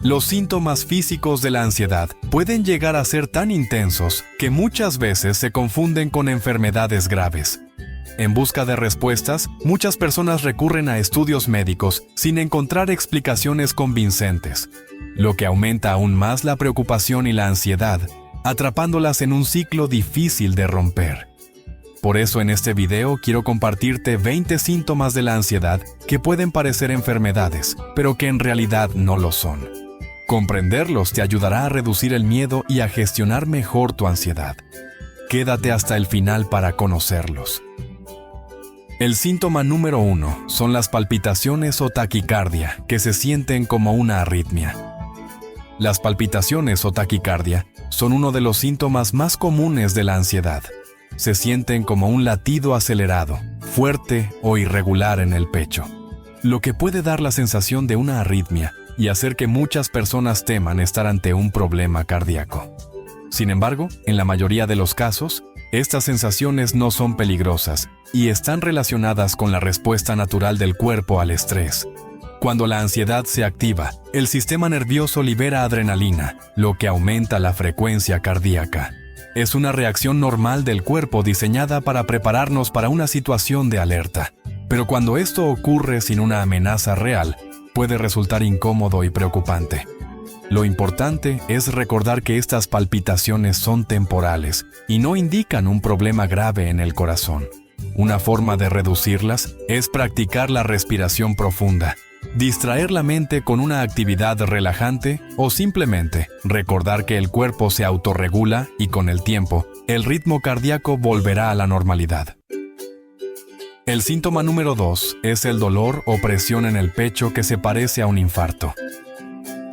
Los síntomas físicos de la ansiedad pueden llegar a ser tan intensos que muchas veces se confunden con enfermedades graves. En busca de respuestas, muchas personas recurren a estudios médicos sin encontrar explicaciones convincentes, lo que aumenta aún más la preocupación y la ansiedad, atrapándolas en un ciclo difícil de romper. Por eso en este video quiero compartirte 20 síntomas de la ansiedad que pueden parecer enfermedades, pero que en realidad no lo son. Comprenderlos te ayudará a reducir el miedo y a gestionar mejor tu ansiedad. Quédate hasta el final para conocerlos. El síntoma número 1 son las palpitaciones o taquicardia, que se sienten como una arritmia. Las palpitaciones o taquicardia son uno de los síntomas más comunes de la ansiedad. Se sienten como un latido acelerado, fuerte o irregular en el pecho, lo que puede dar la sensación de una arritmia y hacer que muchas personas teman estar ante un problema cardíaco. Sin embargo, en la mayoría de los casos, estas sensaciones no son peligrosas y están relacionadas con la respuesta natural del cuerpo al estrés. Cuando la ansiedad se activa, el sistema nervioso libera adrenalina, lo que aumenta la frecuencia cardíaca. Es una reacción normal del cuerpo diseñada para prepararnos para una situación de alerta. Pero cuando esto ocurre sin una amenaza real, puede resultar incómodo y preocupante. Lo importante es recordar que estas palpitaciones son temporales y no indican un problema grave en el corazón. Una forma de reducirlas es practicar la respiración profunda, distraer la mente con una actividad relajante o simplemente recordar que el cuerpo se autorregula y con el tiempo, el ritmo cardíaco volverá a la normalidad. El síntoma número 2 es el dolor o presión en el pecho que se parece a un infarto.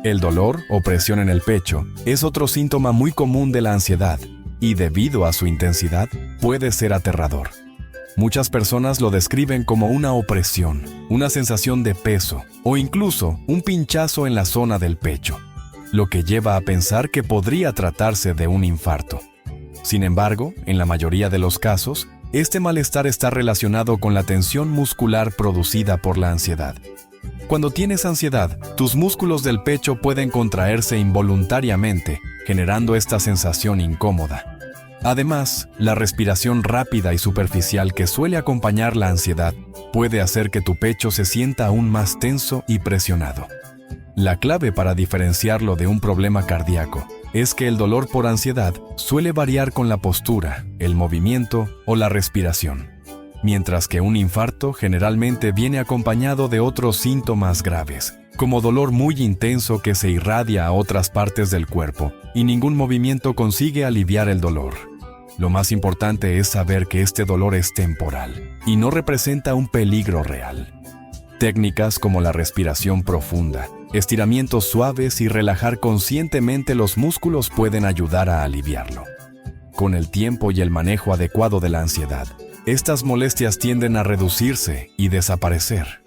El dolor o presión en el pecho es otro síntoma muy común de la ansiedad y debido a su intensidad puede ser aterrador. Muchas personas lo describen como una opresión, una sensación de peso o incluso un pinchazo en la zona del pecho, lo que lleva a pensar que podría tratarse de un infarto. Sin embargo, en la mayoría de los casos, este malestar está relacionado con la tensión muscular producida por la ansiedad. Cuando tienes ansiedad, tus músculos del pecho pueden contraerse involuntariamente, generando esta sensación incómoda. Además, la respiración rápida y superficial que suele acompañar la ansiedad puede hacer que tu pecho se sienta aún más tenso y presionado. La clave para diferenciarlo de un problema cardíaco es que el dolor por ansiedad suele variar con la postura, el movimiento o la respiración, mientras que un infarto generalmente viene acompañado de otros síntomas graves, como dolor muy intenso que se irradia a otras partes del cuerpo y ningún movimiento consigue aliviar el dolor. Lo más importante es saber que este dolor es temporal y no representa un peligro real. Técnicas como la respiración profunda, estiramientos suaves y relajar conscientemente los músculos pueden ayudar a aliviarlo. Con el tiempo y el manejo adecuado de la ansiedad, estas molestias tienden a reducirse y desaparecer.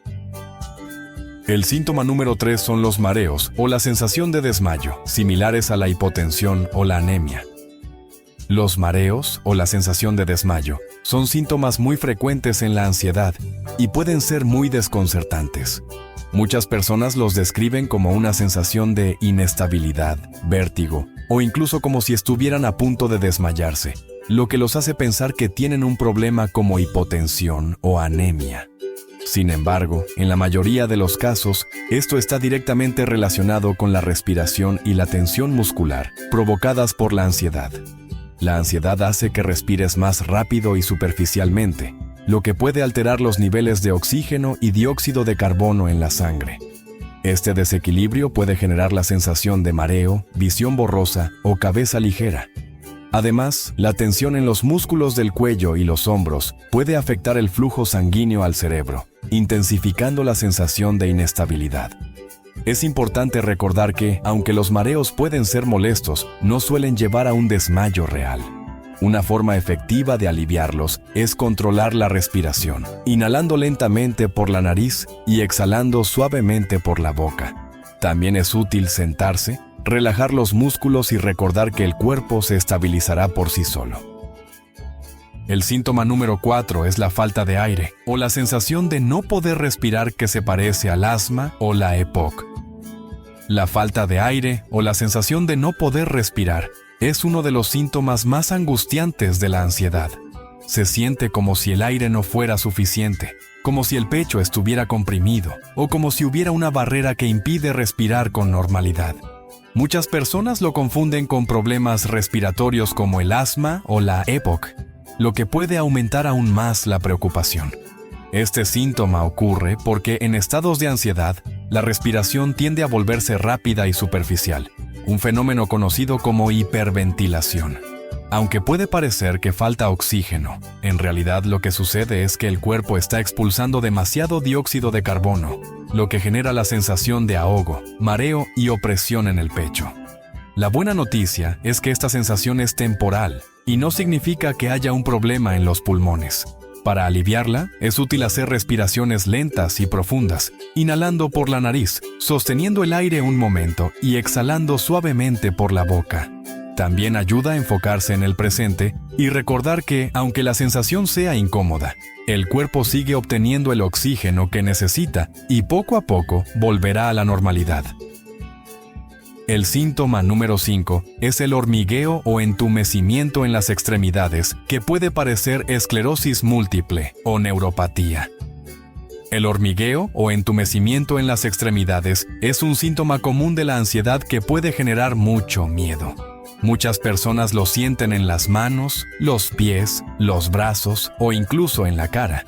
El síntoma número 3 son los mareos o la sensación de desmayo, similares a la hipotensión o la anemia. Los mareos o la sensación de desmayo son síntomas muy frecuentes en la ansiedad y pueden ser muy desconcertantes. Muchas personas los describen como una sensación de inestabilidad, vértigo o incluso como si estuvieran a punto de desmayarse, lo que los hace pensar que tienen un problema como hipotensión o anemia. Sin embargo, en la mayoría de los casos, esto está directamente relacionado con la respiración y la tensión muscular provocadas por la ansiedad. La ansiedad hace que respires más rápido y superficialmente, lo que puede alterar los niveles de oxígeno y dióxido de carbono en la sangre. Este desequilibrio puede generar la sensación de mareo, visión borrosa o cabeza ligera. Además, la tensión en los músculos del cuello y los hombros puede afectar el flujo sanguíneo al cerebro, intensificando la sensación de inestabilidad. Es importante recordar que, aunque los mareos pueden ser molestos, no suelen llevar a un desmayo real. Una forma efectiva de aliviarlos es controlar la respiración, inhalando lentamente por la nariz y exhalando suavemente por la boca. También es útil sentarse, relajar los músculos y recordar que el cuerpo se estabilizará por sí solo. El síntoma número 4 es la falta de aire o la sensación de no poder respirar que se parece al asma o la EPOC. La falta de aire o la sensación de no poder respirar es uno de los síntomas más angustiantes de la ansiedad. Se siente como si el aire no fuera suficiente, como si el pecho estuviera comprimido o como si hubiera una barrera que impide respirar con normalidad. Muchas personas lo confunden con problemas respiratorios como el asma o la EPOC, lo que puede aumentar aún más la preocupación. Este síntoma ocurre porque en estados de ansiedad, la respiración tiende a volverse rápida y superficial, un fenómeno conocido como hiperventilación. Aunque puede parecer que falta oxígeno, en realidad lo que sucede es que el cuerpo está expulsando demasiado dióxido de carbono, lo que genera la sensación de ahogo, mareo y opresión en el pecho. La buena noticia es que esta sensación es temporal y no significa que haya un problema en los pulmones. Para aliviarla, es útil hacer respiraciones lentas y profundas, inhalando por la nariz, sosteniendo el aire un momento y exhalando suavemente por la boca. También ayuda a enfocarse en el presente y recordar que, aunque la sensación sea incómoda, el cuerpo sigue obteniendo el oxígeno que necesita y poco a poco volverá a la normalidad. El síntoma número 5 es el hormigueo o entumecimiento en las extremidades, que puede parecer esclerosis múltiple o neuropatía. El hormigueo o entumecimiento en las extremidades es un síntoma común de la ansiedad que puede generar mucho miedo. Muchas personas lo sienten en las manos, los pies, los brazos o incluso en la cara,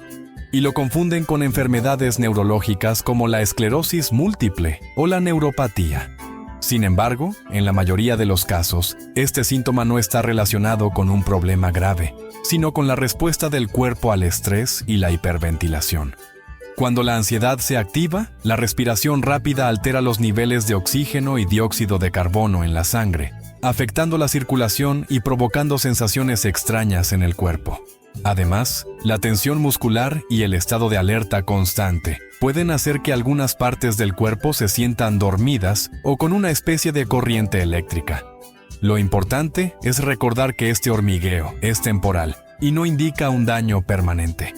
y lo confunden con enfermedades neurológicas como la esclerosis múltiple o la neuropatía. Sin embargo, en la mayoría de los casos, este síntoma no está relacionado con un problema grave, sino con la respuesta del cuerpo al estrés y la hiperventilación. Cuando la ansiedad se activa, la respiración rápida altera los niveles de oxígeno y dióxido de carbono en la sangre, afectando la circulación y provocando sensaciones extrañas en el cuerpo. Además, la tensión muscular y el estado de alerta constante pueden hacer que algunas partes del cuerpo se sientan dormidas o con una especie de corriente eléctrica. Lo importante es recordar que este hormigueo es temporal y no indica un daño permanente.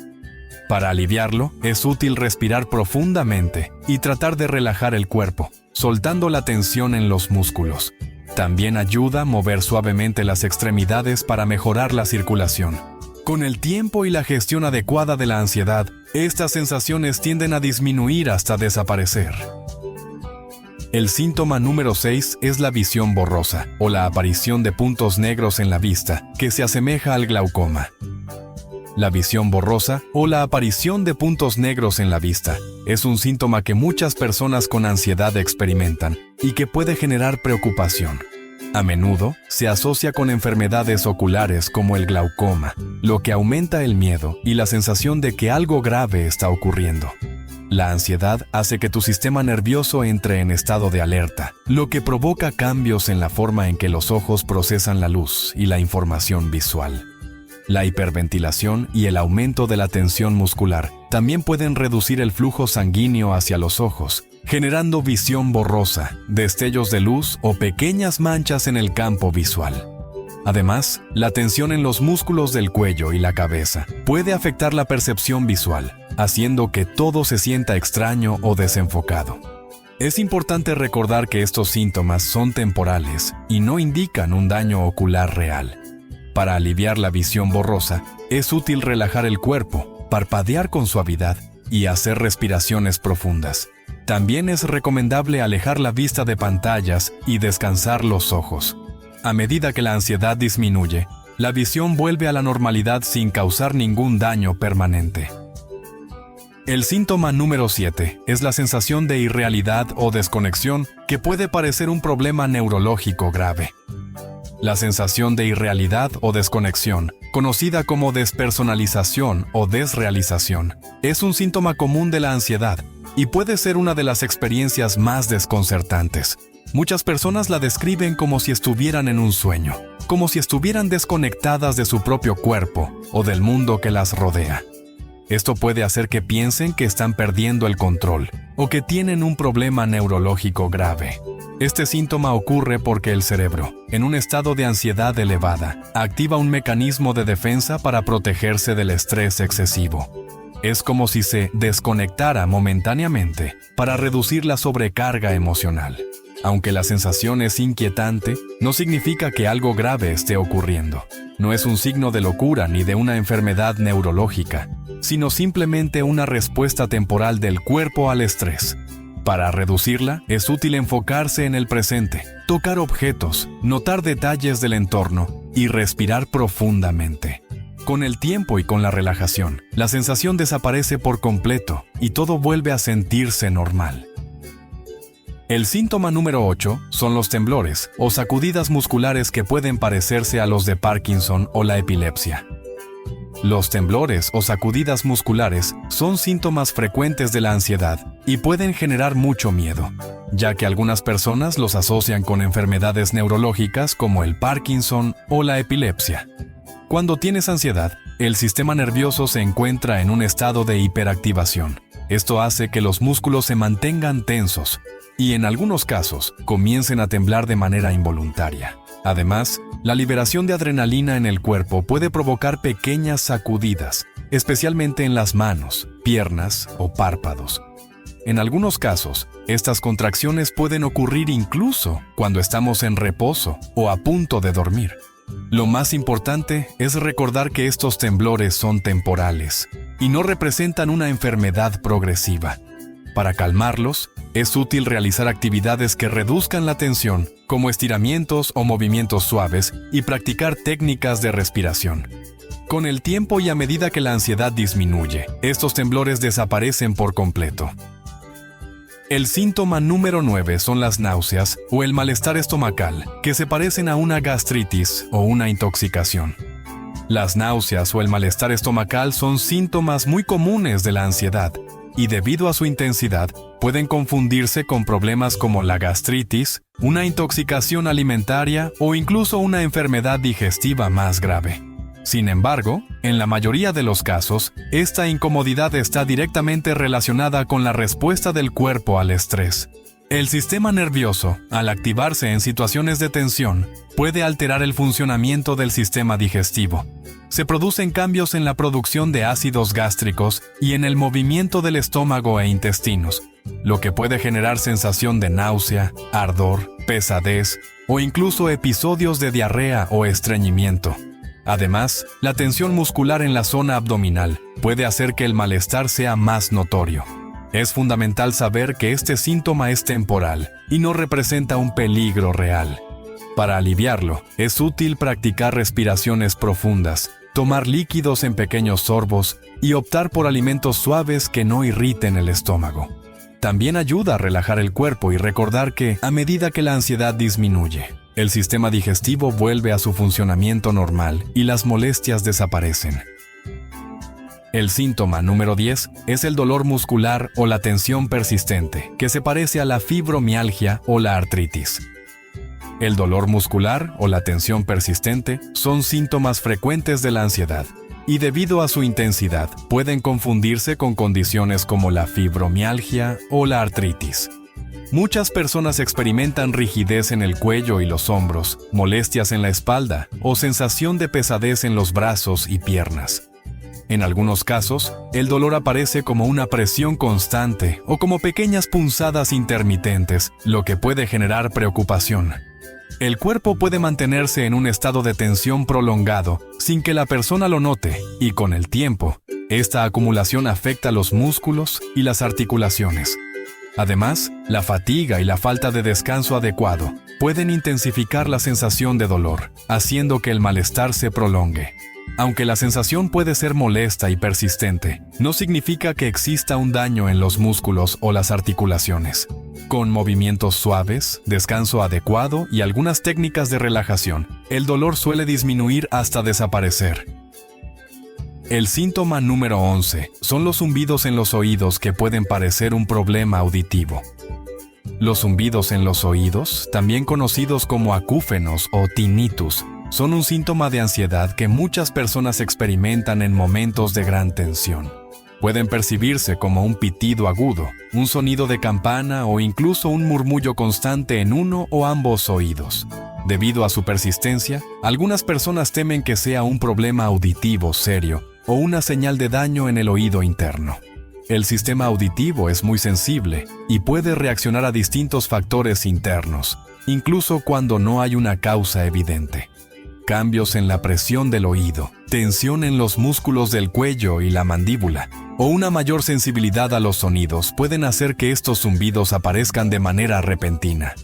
Para aliviarlo, es útil respirar profundamente y tratar de relajar el cuerpo, soltando la tensión en los músculos. También ayuda a mover suavemente las extremidades para mejorar la circulación. Con el tiempo y la gestión adecuada de la ansiedad, estas sensaciones tienden a disminuir hasta desaparecer. El síntoma número 6 es la visión borrosa, o la aparición de puntos negros en la vista, que se asemeja al glaucoma. La visión borrosa, o la aparición de puntos negros en la vista, es un síntoma que muchas personas con ansiedad experimentan y que puede generar preocupación. A menudo se asocia con enfermedades oculares como el glaucoma, lo que aumenta el miedo y la sensación de que algo grave está ocurriendo. La ansiedad hace que tu sistema nervioso entre en estado de alerta, lo que provoca cambios en la forma en que los ojos procesan la luz y la información visual. La hiperventilación y el aumento de la tensión muscular también pueden reducir el flujo sanguíneo hacia los ojos, generando visión borrosa, destellos de luz o pequeñas manchas en el campo visual. Además, la tensión en los músculos del cuello y la cabeza puede afectar la percepción visual, haciendo que todo se sienta extraño o desenfocado. Es importante recordar que estos síntomas son temporales y no indican un daño ocular real. Para aliviar la visión borrosa, es útil relajar el cuerpo, parpadear con suavidad y hacer respiraciones profundas. También es recomendable alejar la vista de pantallas y descansar los ojos. A medida que la ansiedad disminuye, la visión vuelve a la normalidad sin causar ningún daño permanente. El síntoma número 7 es la sensación de irrealidad o desconexión que puede parecer un problema neurológico grave. La sensación de irrealidad o desconexión, conocida como despersonalización o desrealización, es un síntoma común de la ansiedad y puede ser una de las experiencias más desconcertantes. Muchas personas la describen como si estuvieran en un sueño, como si estuvieran desconectadas de su propio cuerpo o del mundo que las rodea. Esto puede hacer que piensen que están perdiendo el control o que tienen un problema neurológico grave. Este síntoma ocurre porque el cerebro, en un estado de ansiedad elevada, activa un mecanismo de defensa para protegerse del estrés excesivo. Es como si se desconectara momentáneamente para reducir la sobrecarga emocional. Aunque la sensación es inquietante, no significa que algo grave esté ocurriendo. No es un signo de locura ni de una enfermedad neurológica, sino simplemente una respuesta temporal del cuerpo al estrés. Para reducirla, es útil enfocarse en el presente, tocar objetos, notar detalles del entorno y respirar profundamente. Con el tiempo y con la relajación, la sensación desaparece por completo y todo vuelve a sentirse normal. El síntoma número 8 son los temblores o sacudidas musculares que pueden parecerse a los de Parkinson o la epilepsia. Los temblores o sacudidas musculares son síntomas frecuentes de la ansiedad y pueden generar mucho miedo, ya que algunas personas los asocian con enfermedades neurológicas como el Parkinson o la epilepsia. Cuando tienes ansiedad, el sistema nervioso se encuentra en un estado de hiperactivación. Esto hace que los músculos se mantengan tensos y en algunos casos comiencen a temblar de manera involuntaria. Además, la liberación de adrenalina en el cuerpo puede provocar pequeñas sacudidas, especialmente en las manos, piernas o párpados. En algunos casos, estas contracciones pueden ocurrir incluso cuando estamos en reposo o a punto de dormir. Lo más importante es recordar que estos temblores son temporales y no representan una enfermedad progresiva. Para calmarlos, es útil realizar actividades que reduzcan la tensión, como estiramientos o movimientos suaves, y practicar técnicas de respiración. Con el tiempo y a medida que la ansiedad disminuye, estos temblores desaparecen por completo. El síntoma número 9 son las náuseas o el malestar estomacal, que se parecen a una gastritis o una intoxicación. Las náuseas o el malestar estomacal son síntomas muy comunes de la ansiedad, y debido a su intensidad, pueden confundirse con problemas como la gastritis, una intoxicación alimentaria o incluso una enfermedad digestiva más grave. Sin embargo, en la mayoría de los casos, esta incomodidad está directamente relacionada con la respuesta del cuerpo al estrés. El sistema nervioso, al activarse en situaciones de tensión, puede alterar el funcionamiento del sistema digestivo. Se producen cambios en la producción de ácidos gástricos y en el movimiento del estómago e intestinos, lo que puede generar sensación de náusea, ardor, pesadez o incluso episodios de diarrea o estreñimiento. Además, la tensión muscular en la zona abdominal puede hacer que el malestar sea más notorio. Es fundamental saber que este síntoma es temporal y no representa un peligro real. Para aliviarlo, es útil practicar respiraciones profundas, tomar líquidos en pequeños sorbos y optar por alimentos suaves que no irriten el estómago. También ayuda a relajar el cuerpo y recordar que, a medida que la ansiedad disminuye, el sistema digestivo vuelve a su funcionamiento normal y las molestias desaparecen. El síntoma número 10 es el dolor muscular o la tensión persistente, que se parece a la fibromialgia o la artritis. El dolor muscular o la tensión persistente son síntomas frecuentes de la ansiedad y debido a su intensidad pueden confundirse con condiciones como la fibromialgia o la artritis. Muchas personas experimentan rigidez en el cuello y los hombros, molestias en la espalda o sensación de pesadez en los brazos y piernas. En algunos casos, el dolor aparece como una presión constante o como pequeñas punzadas intermitentes, lo que puede generar preocupación. El cuerpo puede mantenerse en un estado de tensión prolongado sin que la persona lo note y con el tiempo, esta acumulación afecta los músculos y las articulaciones. Además, la fatiga y la falta de descanso adecuado pueden intensificar la sensación de dolor, haciendo que el malestar se prolongue. Aunque la sensación puede ser molesta y persistente, no significa que exista un daño en los músculos o las articulaciones. Con movimientos suaves, descanso adecuado y algunas técnicas de relajación, el dolor suele disminuir hasta desaparecer. El síntoma número 11 son los zumbidos en los oídos que pueden parecer un problema auditivo. Los zumbidos en los oídos, también conocidos como acúfenos o tinnitus, son un síntoma de ansiedad que muchas personas experimentan en momentos de gran tensión. Pueden percibirse como un pitido agudo, un sonido de campana o incluso un murmullo constante en uno o ambos oídos. Debido a su persistencia, algunas personas temen que sea un problema auditivo serio o una señal de daño en el oído interno. el sistema auditivo es muy sensible y puede reaccionar a distintos factores internos, incluso cuando no hay una causa evidente. Cambios en la presión del oído, tensión en los músculos del cuello y la mandíbula, o una mayor sensibilidad a los sonidos pueden hacer que estos zumbidos aparezcan de manera repentina.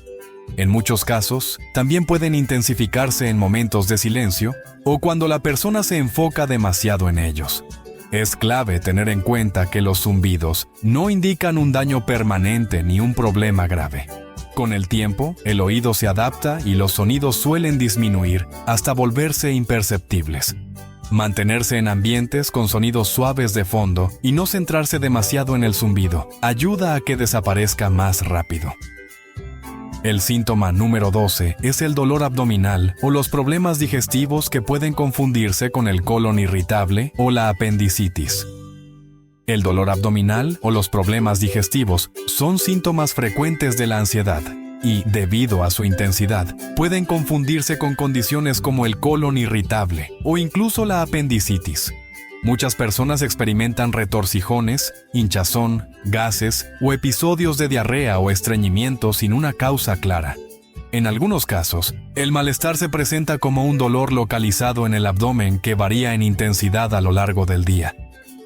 En muchos casos, también pueden intensificarse en momentos de silencio o cuando la persona se enfoca demasiado en ellos. Es clave tener en cuenta que los zumbidos no indican un daño permanente ni un problema grave. Con el tiempo, el oído se adapta y los sonidos suelen disminuir hasta volverse imperceptibles. Mantenerse en ambientes con sonidos suaves de fondo y no centrarse demasiado en el zumbido ayuda a que desaparezca más rápido. El síntoma número 12 es el dolor abdominal o los problemas digestivos que pueden confundirse con el colon irritable o la apendicitis. El dolor abdominal o los problemas digestivos son síntomas frecuentes de la ansiedad y, debido a su intensidad, pueden confundirse con condiciones como el colon irritable o incluso la apendicitis. Muchas personas experimentan retorcijones, hinchazón, gases o episodios de diarrea o estreñimiento sin una causa clara. En algunos casos, el malestar se presenta como un dolor localizado en el abdomen que varía en intensidad a lo largo del día.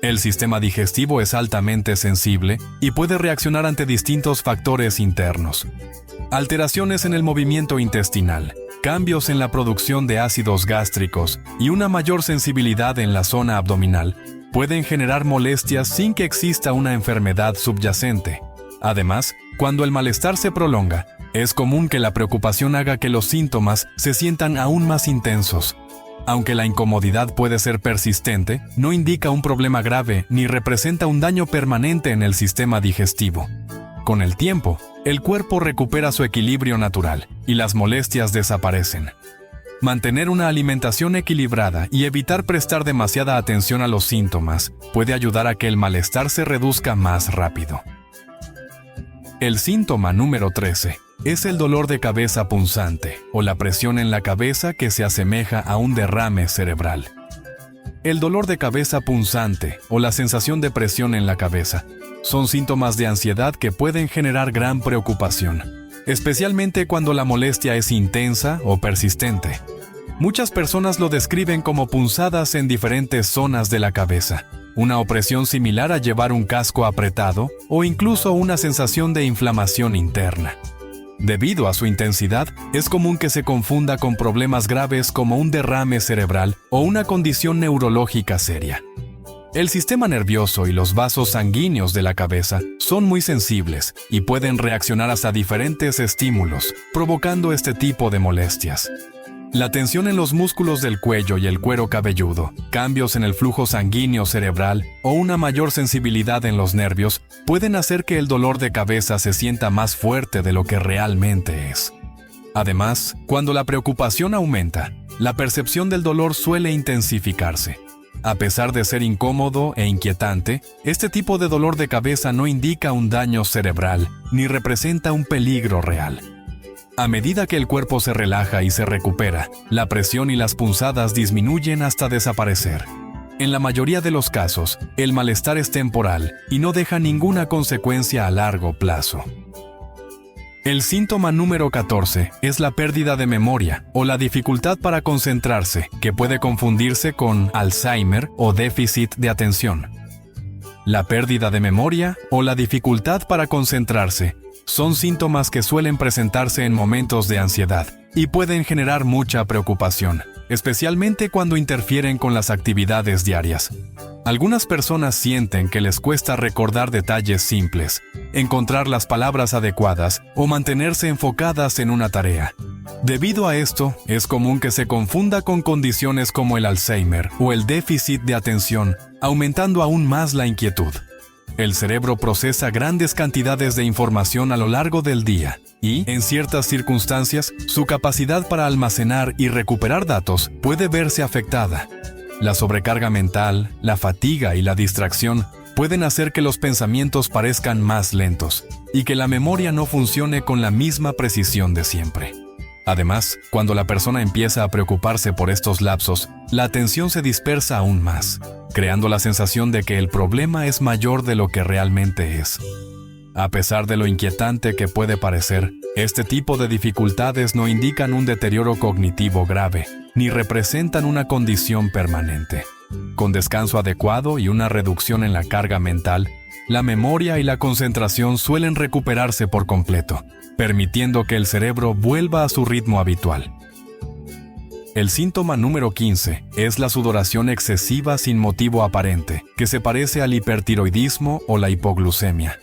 El sistema digestivo es altamente sensible y puede reaccionar ante distintos factores internos. Alteraciones en el movimiento intestinal, cambios en la producción de ácidos gástricos y una mayor sensibilidad en la zona abdominal pueden generar molestias sin que exista una enfermedad subyacente. Además, cuando el malestar se prolonga, es común que la preocupación haga que los síntomas se sientan aún más intensos. Aunque la incomodidad puede ser persistente, no indica un problema grave ni representa un daño permanente en el sistema digestivo. Con el tiempo, el cuerpo recupera su equilibrio natural y las molestias desaparecen. Mantener una alimentación equilibrada y evitar prestar demasiada atención a los síntomas puede ayudar a que el malestar se reduzca más rápido. El síntoma número 13 es el dolor de cabeza punzante o la presión en la cabeza que se asemeja a un derrame cerebral. El dolor de cabeza punzante o la sensación de presión en la cabeza son síntomas de ansiedad que pueden generar gran preocupación, especialmente cuando la molestia es intensa o persistente. Muchas personas lo describen como punzadas en diferentes zonas de la cabeza, una opresión similar a llevar un casco apretado o incluso una sensación de inflamación interna. Debido a su intensidad, es común que se confunda con problemas graves como un derrame cerebral o una condición neurológica seria. El sistema nervioso y los vasos sanguíneos de la cabeza son muy sensibles y pueden reaccionar hasta diferentes estímulos, provocando este tipo de molestias. La tensión en los músculos del cuello y el cuero cabelludo, cambios en el flujo sanguíneo cerebral o una mayor sensibilidad en los nervios pueden hacer que el dolor de cabeza se sienta más fuerte de lo que realmente es. Además, cuando la preocupación aumenta, la percepción del dolor suele intensificarse. A pesar de ser incómodo e inquietante, este tipo de dolor de cabeza no indica un daño cerebral ni representa un peligro real. A medida que el cuerpo se relaja y se recupera, la presión y las punzadas disminuyen hasta desaparecer. En la mayoría de los casos, el malestar es temporal y no deja ninguna consecuencia a largo plazo. El síntoma número 14 es la pérdida de memoria o la dificultad para concentrarse, que puede confundirse con Alzheimer o déficit de atención. La pérdida de memoria o la dificultad para concentrarse son síntomas que suelen presentarse en momentos de ansiedad y pueden generar mucha preocupación, especialmente cuando interfieren con las actividades diarias. Algunas personas sienten que les cuesta recordar detalles simples, encontrar las palabras adecuadas o mantenerse enfocadas en una tarea. Debido a esto, es común que se confunda con condiciones como el Alzheimer o el déficit de atención, aumentando aún más la inquietud. El cerebro procesa grandes cantidades de información a lo largo del día y, en ciertas circunstancias, su capacidad para almacenar y recuperar datos puede verse afectada. La sobrecarga mental, la fatiga y la distracción pueden hacer que los pensamientos parezcan más lentos y que la memoria no funcione con la misma precisión de siempre. Además, cuando la persona empieza a preocuparse por estos lapsos, la atención se dispersa aún más, creando la sensación de que el problema es mayor de lo que realmente es. A pesar de lo inquietante que puede parecer, este tipo de dificultades no indican un deterioro cognitivo grave, ni representan una condición permanente. Con descanso adecuado y una reducción en la carga mental, la memoria y la concentración suelen recuperarse por completo, permitiendo que el cerebro vuelva a su ritmo habitual. El síntoma número 15 es la sudoración excesiva sin motivo aparente, que se parece al hipertiroidismo o la hipoglucemia.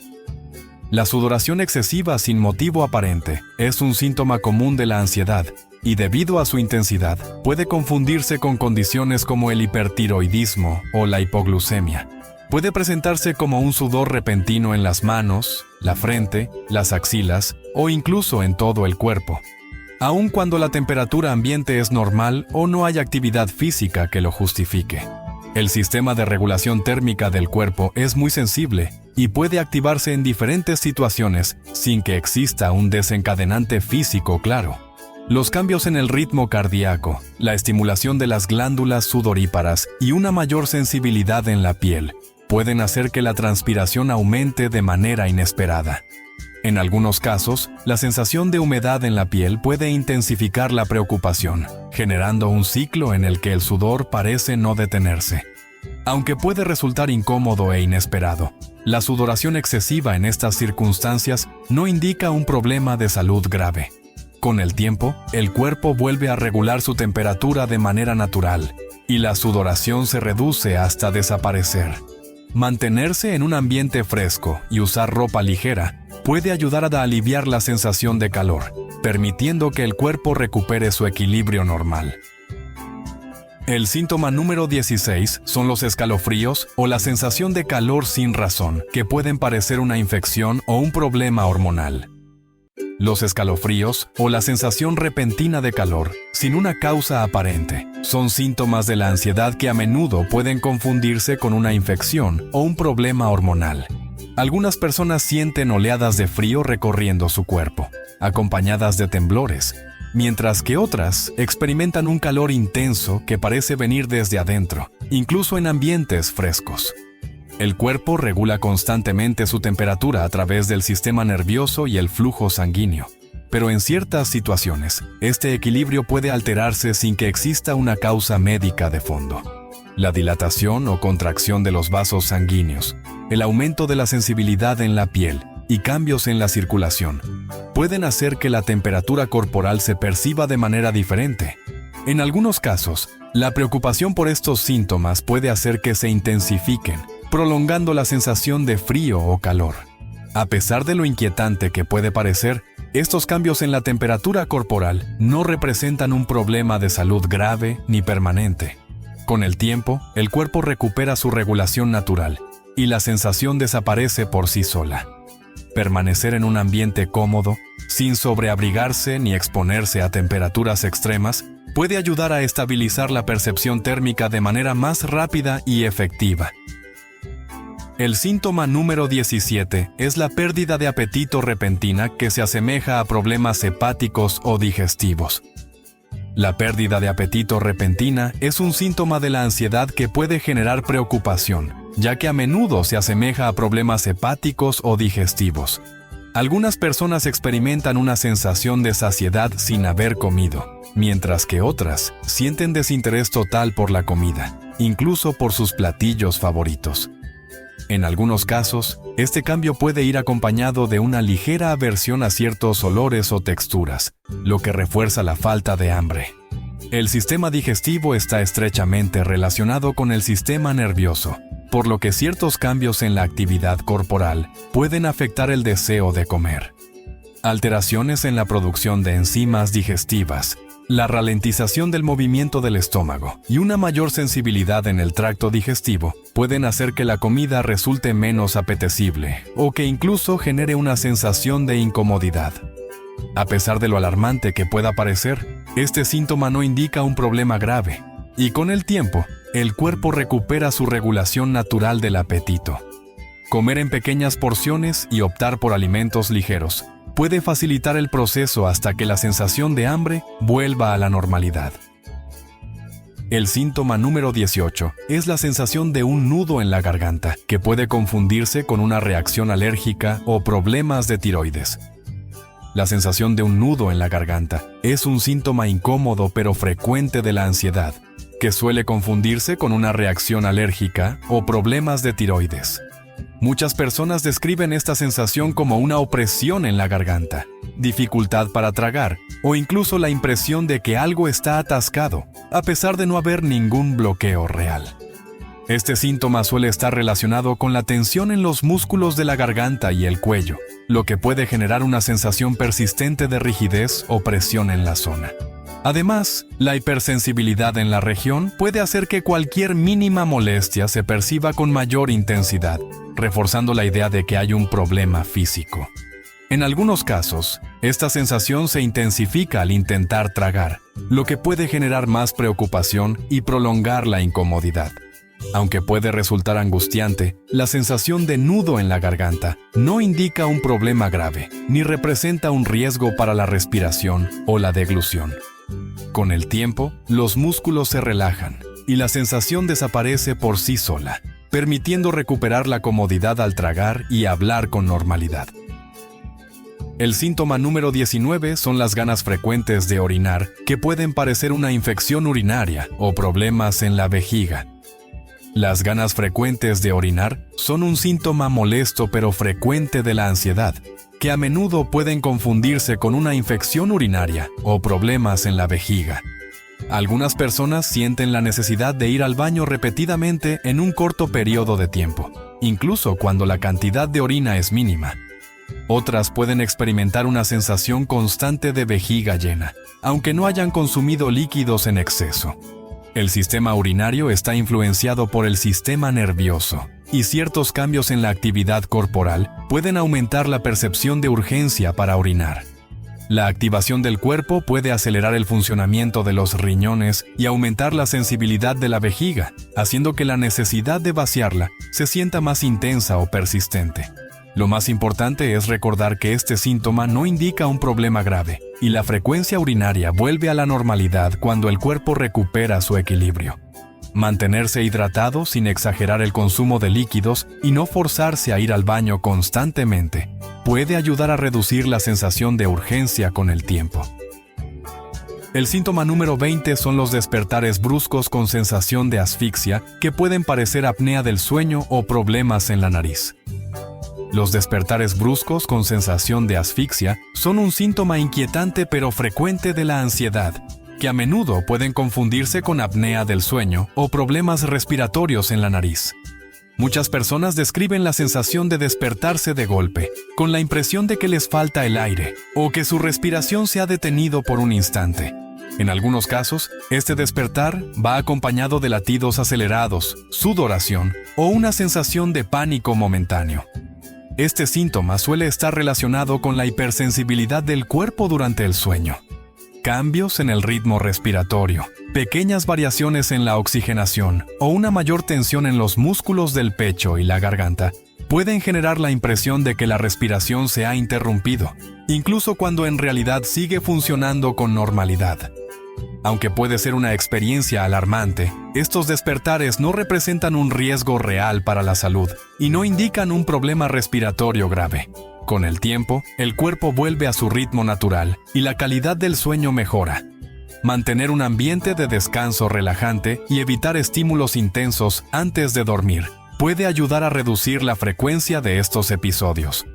La sudoración excesiva sin motivo aparente es un síntoma común de la ansiedad y, debido a su intensidad, puede confundirse con condiciones como el hipertiroidismo o la hipoglucemia. Puede presentarse como un sudor repentino en las manos, la frente, las axilas o incluso en todo el cuerpo, aun cuando la temperatura ambiente es normal o no hay actividad física que lo justifique. El sistema de regulación térmica del cuerpo es muy sensible y puede activarse en diferentes situaciones sin que exista un desencadenante físico claro. Los cambios en el ritmo cardíaco, la estimulación de las glándulas sudoríparas y una mayor sensibilidad en la piel pueden hacer que la transpiración aumente de manera inesperada. En algunos casos, la sensación de humedad en la piel puede intensificar la preocupación, generando un ciclo en el que el sudor parece no detenerse. Aunque puede resultar incómodo e inesperado, la sudoración excesiva en estas circunstancias no indica un problema de salud grave. Con el tiempo, el cuerpo vuelve a regular su temperatura de manera natural y la sudoración se reduce hasta desaparecer. Mantenerse en un ambiente fresco y usar ropa ligera puede ayudar a aliviar la sensación de calor, permitiendo que el cuerpo recupere su equilibrio normal. El síntoma número 16 son los escalofríos o la sensación de calor sin razón, que pueden parecer una infección o un problema hormonal. Los escalofríos o la sensación repentina de calor, sin una causa aparente, son síntomas de la ansiedad que a menudo pueden confundirse con una infección o un problema hormonal. Algunas personas sienten oleadas de frío recorriendo su cuerpo, acompañadas de temblores, mientras que otras experimentan un calor intenso que parece venir desde adentro, incluso en ambientes frescos. El cuerpo regula constantemente su temperatura a través del sistema nervioso y el flujo sanguíneo, pero en ciertas situaciones, este equilibrio puede alterarse sin que exista una causa médica de fondo. La dilatación o contracción de los vasos sanguíneos, el aumento de la sensibilidad en la piel y cambios en la circulación pueden hacer que la temperatura corporal se perciba de manera diferente. En algunos casos, la preocupación por estos síntomas puede hacer que se intensifiquen, prolongando la sensación de frío o calor. A pesar de lo inquietante que puede parecer, estos cambios en la temperatura corporal no representan un problema de salud grave ni permanente. Con el tiempo, el cuerpo recupera su regulación natural y la sensación desaparece por sí sola. Permanecer en un ambiente cómodo, sin sobreabrigarse ni exponerse a temperaturas extremas, puede ayudar a estabilizar la percepción térmica de manera más rápida y efectiva. El síntoma número 17 es la pérdida de apetito repentina que se asemeja a problemas hepáticos o digestivos. La pérdida de apetito repentina es un síntoma de la ansiedad que puede generar preocupación, ya que a menudo se asemeja a problemas hepáticos o digestivos. Algunas personas experimentan una sensación de saciedad sin haber comido, mientras que otras sienten desinterés total por la comida, incluso por sus platillos favoritos. En algunos casos, este cambio puede ir acompañado de una ligera aversión a ciertos olores o texturas, lo que refuerza la falta de hambre. El sistema digestivo está estrechamente relacionado con el sistema nervioso, por lo que ciertos cambios en la actividad corporal pueden afectar el deseo de comer. Alteraciones en la producción de enzimas digestivas, la ralentización del movimiento del estómago y una mayor sensibilidad en el tracto digestivo pueden hacer que la comida resulte menos apetecible o que incluso genere una sensación de incomodidad. A pesar de lo alarmante que pueda parecer, este síntoma no indica un problema grave, y con el tiempo, el cuerpo recupera su regulación natural del apetito. Comer en pequeñas porciones y optar por alimentos ligeros puede facilitar el proceso hasta que la sensación de hambre vuelva a la normalidad. El síntoma número 18 es la sensación de un nudo en la garganta, que puede confundirse con una reacción alérgica o problemas de tiroides. La sensación de un nudo en la garganta es un síntoma incómodo pero frecuente de la ansiedad, que suele confundirse con una reacción alérgica o problemas de tiroides. Muchas personas describen esta sensación como una opresión en la garganta, dificultad para tragar o incluso la impresión de que algo está atascado, a pesar de no haber ningún bloqueo real. Este síntoma suele estar relacionado con la tensión en los músculos de la garganta y el cuello, lo que puede generar una sensación persistente de rigidez o presión en la zona. Además, la hipersensibilidad en la región puede hacer que cualquier mínima molestia se perciba con mayor intensidad, reforzando la idea de que hay un problema físico. En algunos casos, esta sensación se intensifica al intentar tragar, lo que puede generar más preocupación y prolongar la incomodidad. Aunque puede resultar angustiante, la sensación de nudo en la garganta no indica un problema grave, ni representa un riesgo para la respiración o la deglución. Con el tiempo, los músculos se relajan y la sensación desaparece por sí sola, permitiendo recuperar la comodidad al tragar y hablar con normalidad. El síntoma número 19 son las ganas frecuentes de orinar, que pueden parecer una infección urinaria o problemas en la vejiga. Las ganas frecuentes de orinar son un síntoma molesto pero frecuente de la ansiedad, que a menudo pueden confundirse con una infección urinaria o problemas en la vejiga. Algunas personas sienten la necesidad de ir al baño repetidamente en un corto periodo de tiempo, incluso cuando la cantidad de orina es mínima. Otras pueden experimentar una sensación constante de vejiga llena, aunque no hayan consumido líquidos en exceso. El sistema urinario está influenciado por el sistema nervioso, y ciertos cambios en la actividad corporal pueden aumentar la percepción de urgencia para orinar. La activación del cuerpo puede acelerar el funcionamiento de los riñones y aumentar la sensibilidad de la vejiga, haciendo que la necesidad de vaciarla se sienta más intensa o persistente. Lo más importante es recordar que este síntoma no indica un problema grave, y la frecuencia urinaria vuelve a la normalidad cuando el cuerpo recupera su equilibrio. Mantenerse hidratado sin exagerar el consumo de líquidos y no forzarse a ir al baño constantemente puede ayudar a reducir la sensación de urgencia con el tiempo. El síntoma número 20 son los despertares bruscos con sensación de asfixia que pueden parecer apnea del sueño o problemas en la nariz. Los despertares bruscos con sensación de asfixia son un síntoma inquietante pero frecuente de la ansiedad, que a menudo pueden confundirse con apnea del sueño o problemas respiratorios en la nariz. Muchas personas describen la sensación de despertarse de golpe, con la impresión de que les falta el aire o que su respiración se ha detenido por un instante. En algunos casos, este despertar va acompañado de latidos acelerados, sudoración o una sensación de pánico momentáneo. Este síntoma suele estar relacionado con la hipersensibilidad del cuerpo durante el sueño. Cambios en el ritmo respiratorio, pequeñas variaciones en la oxigenación o una mayor tensión en los músculos del pecho y la garganta pueden generar la impresión de que la respiración se ha interrumpido, incluso cuando en realidad sigue funcionando con normalidad. Aunque puede ser una experiencia alarmante, estos despertares no representan un riesgo real para la salud y no indican un problema respiratorio grave. Con el tiempo, el cuerpo vuelve a su ritmo natural y la calidad del sueño mejora. Mantener un ambiente de descanso relajante y evitar estímulos intensos antes de dormir puede ayudar a reducir la frecuencia de estos episodios.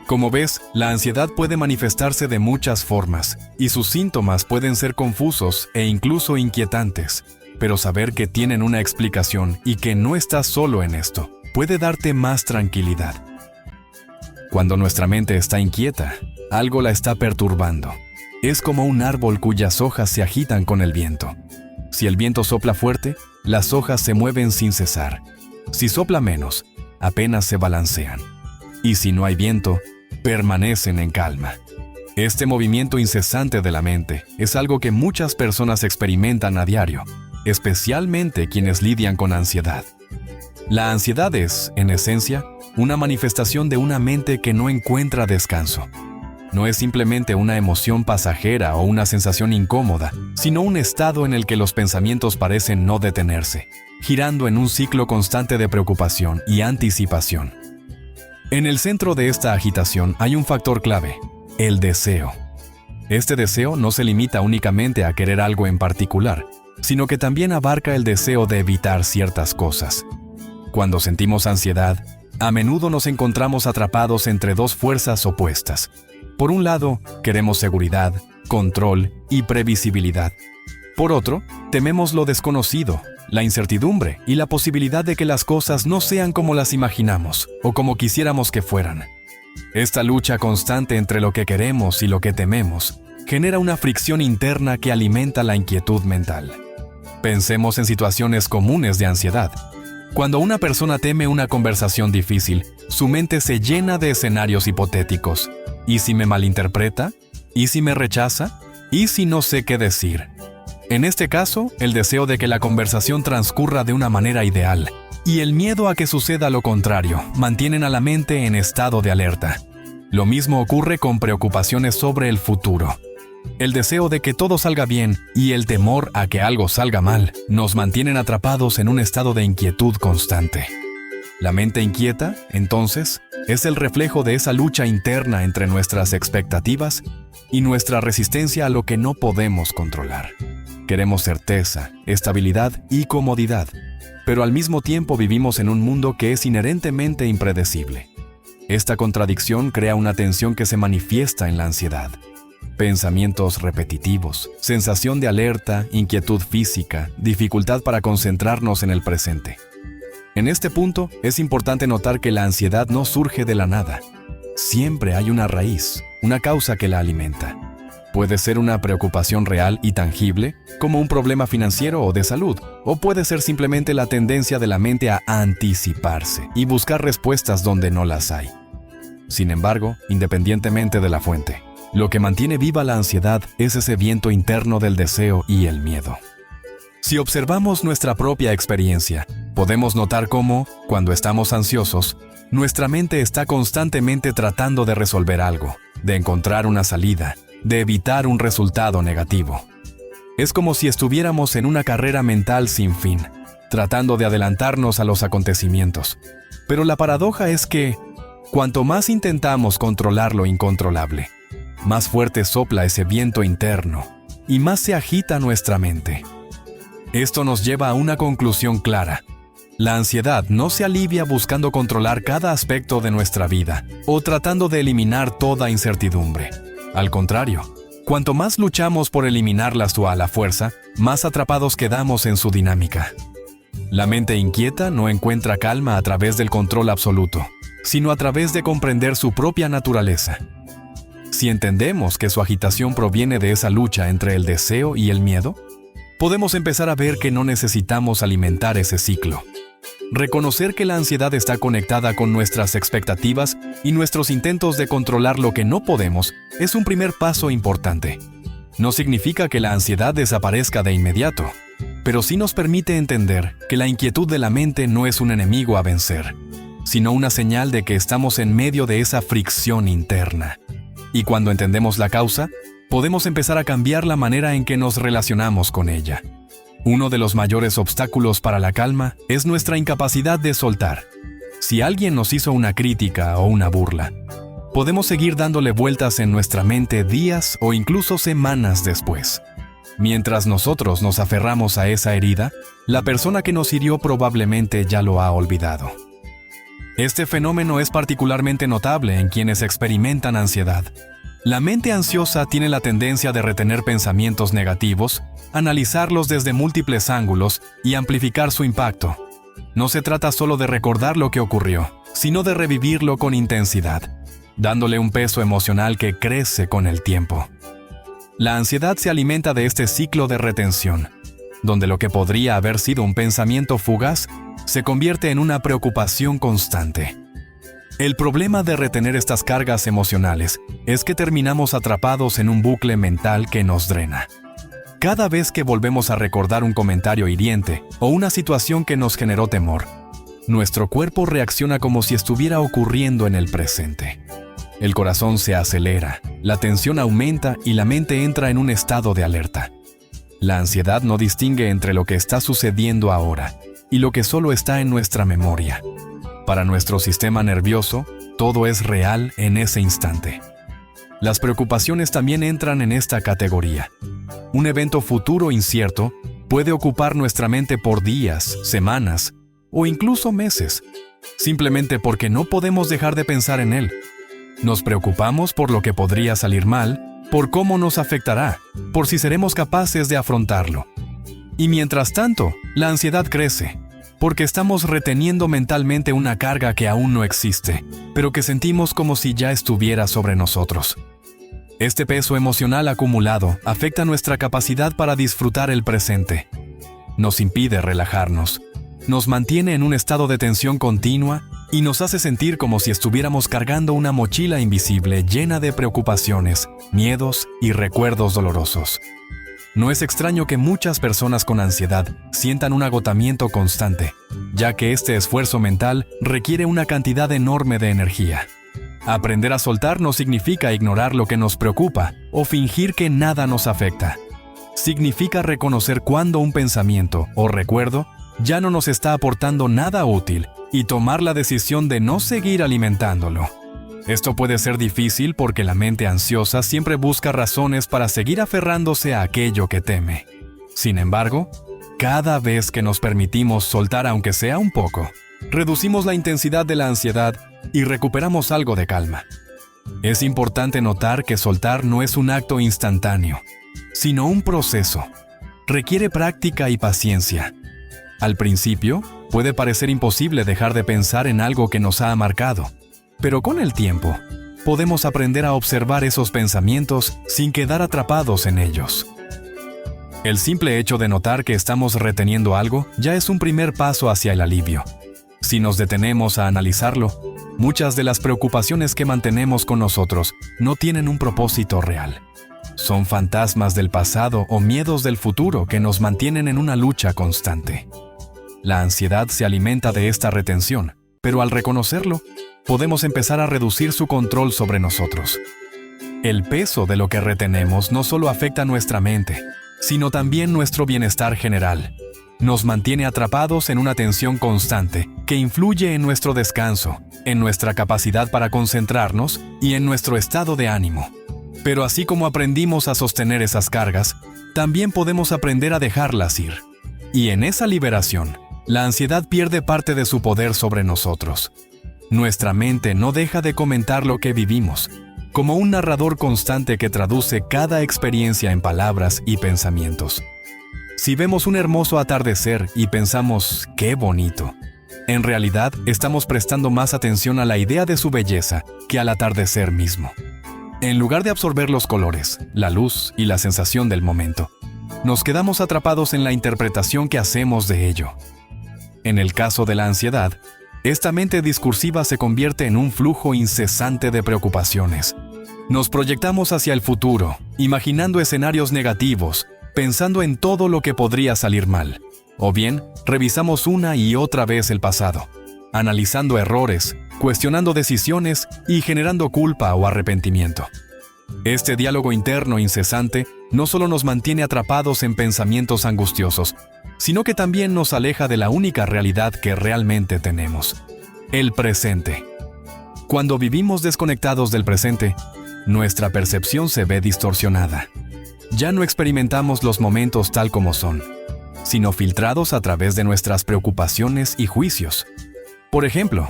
Como ves, la ansiedad puede manifestarse de muchas formas, y sus síntomas pueden ser confusos e incluso inquietantes, pero saber que tienen una explicación y que no estás solo en esto, puede darte más tranquilidad. Cuando nuestra mente está inquieta, algo la está perturbando. Es como un árbol cuyas hojas se agitan con el viento. Si el viento sopla fuerte, las hojas se mueven sin cesar. Si sopla menos, apenas se balancean. Y si no hay viento, permanecen en calma. Este movimiento incesante de la mente es algo que muchas personas experimentan a diario, especialmente quienes lidian con ansiedad. La ansiedad es, en esencia, una manifestación de una mente que no encuentra descanso. no es simplemente una emoción pasajera o una sensación incómoda, sino un estado en el que los pensamientos parecen no detenerse, girando en un ciclo constante de preocupación y anticipación. En el centro de esta agitación hay un factor clave: el deseo. Este deseo no se limita únicamente a querer algo en particular, sino que también abarca el deseo de evitar ciertas cosas. Cuando sentimos ansiedad, a menudo nos encontramos atrapados entre dos fuerzas opuestas. Por un lado, queremos seguridad, control y previsibilidad. Por otro, tememos lo desconocido, la incertidumbre y la posibilidad de que las cosas no sean como las imaginamos o como quisiéramos que fueran. Esta lucha constante entre lo que queremos y lo que tememos genera una fricción interna que alimenta la inquietud mental. Pensemos en situaciones comunes de ansiedad. Cuando una persona teme una conversación difícil, su mente se llena de escenarios hipotéticos. ¿Y si me malinterpreta? ¿Y si me rechaza? ¿Y si no sé qué decir? En este caso, el deseo de que la conversación transcurra de una manera ideal y el miedo a que suceda lo contrario mantienen a la mente en estado de alerta. Lo mismo ocurre con preocupaciones sobre el futuro. El deseo de que todo salga bien y el temor a que algo salga mal nos mantienen atrapados en un estado de inquietud constante. La mente inquieta, entonces, es el reflejo de esa lucha interna entre nuestras expectativas y nuestra resistencia a lo que no podemos controlar. Queremos certeza, estabilidad y comodidad, pero al mismo tiempo vivimos en un mundo que es inherentemente impredecible. Esta contradicción crea una tensión que se manifiesta en la ansiedad. Pensamientos repetitivos, sensación de alerta, inquietud física, dificultad para concentrarnos en el presente. En este punto, es importante notar que la ansiedad no surge de la nada. Siempre hay una raíz, una causa que la alimenta. Puede ser una preocupación real y tangible, como un problema financiero o de salud, o puede ser simplemente la tendencia de la mente a anticiparse y buscar respuestas donde no las hay. Sin embargo, independientemente de la fuente, lo que mantiene viva la ansiedad es ese viento interno del deseo y el miedo. Si observamos nuestra propia experiencia, podemos notar cómo, cuando estamos ansiosos, nuestra mente está constantemente tratando de resolver algo, de encontrar una salida, de evitar un resultado negativo. Es como si estuviéramos en una carrera mental sin fin, tratando de adelantarnos a los acontecimientos. Pero la paradoja es que, cuanto más intentamos controlar lo incontrolable, más fuerte sopla ese viento interno y más se agita nuestra mente. Esto nos lleva a una conclusión clara. La ansiedad no se alivia buscando controlar cada aspecto de nuestra vida o tratando de eliminar toda incertidumbre. Al contrario, cuanto más luchamos por eliminarlas a la fuerza, más atrapados quedamos en su dinámica. La mente inquieta no encuentra calma a través del control absoluto, sino a través de comprender su propia naturaleza. Si entendemos que su agitación proviene de esa lucha entre el deseo y el miedo, podemos empezar a ver que no necesitamos alimentar ese ciclo. Reconocer que la ansiedad está conectada con nuestras expectativas y nuestros intentos de controlar lo que no podemos es un primer paso importante. No significa que la ansiedad desaparezca de inmediato, pero sí nos permite entender que la inquietud de la mente no es un enemigo a vencer, sino una señal de que estamos en medio de esa fricción interna. Y cuando entendemos la causa, podemos empezar a cambiar la manera en que nos relacionamos con ella. Uno de los mayores obstáculos para la calma es nuestra incapacidad de soltar. Si alguien nos hizo una crítica o una burla, podemos seguir dándole vueltas en nuestra mente días o incluso semanas después. Mientras nosotros nos aferramos a esa herida, la persona que nos hirió probablemente ya lo ha olvidado. Este fenómeno es particularmente notable en quienes experimentan ansiedad. La mente ansiosa tiene la tendencia de retener pensamientos negativos, analizarlos desde múltiples ángulos y amplificar su impacto. No se trata solo de recordar lo que ocurrió, sino de revivirlo con intensidad, dándole un peso emocional que crece con el tiempo. La ansiedad se alimenta de este ciclo de retención, donde lo que podría haber sido un pensamiento fugaz se convierte en una preocupación constante. El problema de retener estas cargas emocionales es que terminamos atrapados en un bucle mental que nos drena. Cada vez que volvemos a recordar un comentario hiriente o una situación que nos generó temor, nuestro cuerpo reacciona como si estuviera ocurriendo en el presente. El corazón se acelera, la tensión aumenta y la mente entra en un estado de alerta. La ansiedad no distingue entre lo que está sucediendo ahora y lo que solo está en nuestra memoria. Para nuestro sistema nervioso, todo es real en ese instante. Las preocupaciones también entran en esta categoría. Un evento futuro incierto puede ocupar nuestra mente por días, semanas o incluso meses, simplemente porque no podemos dejar de pensar en él. Nos preocupamos por lo que podría salir mal, por cómo nos afectará, por si seremos capaces de afrontarlo. Y mientras tanto, la ansiedad crece, porque estamos reteniendo mentalmente una carga que aún no existe, pero que sentimos como si ya estuviera sobre nosotros. Este peso emocional acumulado afecta nuestra capacidad para disfrutar el presente. Nos impide relajarnos, nos mantiene en un estado de tensión continua y nos hace sentir como si estuviéramos cargando una mochila invisible llena de preocupaciones, miedos y recuerdos dolorosos. No es extraño que muchas personas con ansiedad sientan un agotamiento constante, ya que este esfuerzo mental requiere una cantidad enorme de energía. Aprender a soltar no significa ignorar lo que nos preocupa o fingir que nada nos afecta. Significa reconocer cuando un pensamiento o recuerdo ya no nos está aportando nada útil y tomar la decisión de no seguir alimentándolo. Esto puede ser difícil porque la mente ansiosa siempre busca razones para seguir aferrándose a aquello que teme. Sin embargo, cada vez que nos permitimos soltar aunque sea un poco, reducimos la intensidad de la ansiedad y recuperamos algo de calma. Es importante notar que soltar no es un acto instantáneo, sino un proceso. Requiere práctica y paciencia. Al principio, puede parecer imposible dejar de pensar en algo que nos ha marcado, pero con el tiempo, podemos aprender a observar esos pensamientos sin quedar atrapados en ellos. El simple hecho de notar que estamos reteniendo algo ya es un primer paso hacia el alivio. Si nos detenemos a analizarlo, muchas de las preocupaciones que mantenemos con nosotros no tienen un propósito real. Son fantasmas del pasado o miedos del futuro que nos mantienen en una lucha constante. La ansiedad se alimenta de esta retención, pero al reconocerlo, podemos empezar a reducir su control sobre nosotros. El peso de lo que retenemos no solo afecta nuestra mente, sino también nuestro bienestar general. Nos mantiene atrapados en una tensión constante que influye en nuestro descanso, en nuestra capacidad para concentrarnos y en nuestro estado de ánimo. Pero así como aprendimos a sostener esas cargas, también podemos aprender a dejarlas ir. Y en esa liberación, la ansiedad pierde parte de su poder sobre nosotros. Nuestra mente no deja de comentar lo que vivimos, como un narrador constante que traduce cada experiencia en palabras y pensamientos. Si vemos un hermoso atardecer y pensamos, ¡qué bonito!, en realidad estamos prestando más atención a la idea de su belleza que al atardecer mismo. En lugar de absorber los colores, la luz y la sensación del momento, nos quedamos atrapados en la interpretación que hacemos de ello. En el caso de la ansiedad, esta mente discursiva se convierte en un flujo incesante de preocupaciones. Nos proyectamos hacia el futuro, imaginando escenarios negativos, pensando en todo lo que podría salir mal. O bien, revisamos una y otra vez el pasado, analizando errores, cuestionando decisiones y generando culpa o arrepentimiento. Este diálogo interno incesante no solo nos mantiene atrapados en pensamientos angustiosos, sino que también nos aleja de la única realidad que realmente tenemos: el presente. Cuando vivimos desconectados del presente, nuestra percepción se ve distorsionada. Ya no experimentamos los momentos tal como son, sino filtrados a través de nuestras preocupaciones y juicios. Por ejemplo,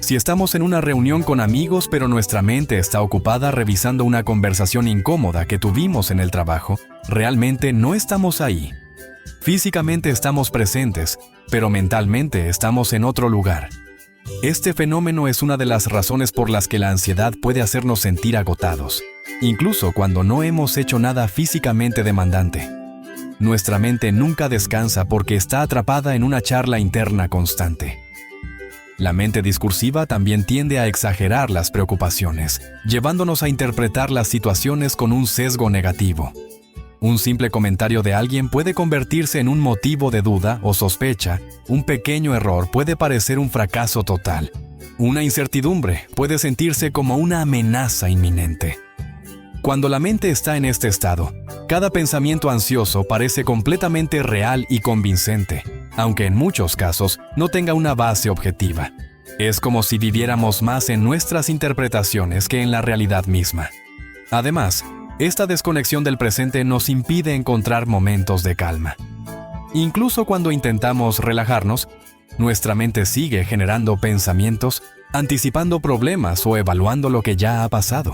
si estamos en una reunión con amigos pero nuestra mente está ocupada revisando una conversación incómoda que tuvimos en el trabajo, realmente no estamos ahí. Físicamente estamos presentes, pero mentalmente estamos en otro lugar. Este fenómeno es una de las razones por las que la ansiedad puede hacernos sentir agotados, incluso cuando no hemos hecho nada físicamente demandante. Nuestra mente nunca descansa porque está atrapada en una charla interna constante. La mente discursiva también tiende a exagerar las preocupaciones, llevándonos a interpretar las situaciones con un sesgo negativo. Un simple comentario de alguien puede convertirse en un motivo de duda o sospecha. Un pequeño error puede parecer un fracaso total. Una incertidumbre puede sentirse como una amenaza inminente. Cuando la mente está en este estado, cada pensamiento ansioso parece completamente real y convincente, aunque en muchos casos no tenga una base objetiva. Es como si viviéramos más en nuestras interpretaciones que en la realidad misma. Además, esta desconexión del presente nos impide encontrar momentos de calma. Incluso cuando intentamos relajarnos, nuestra mente sigue generando pensamientos, anticipando problemas o evaluando lo que ya ha pasado.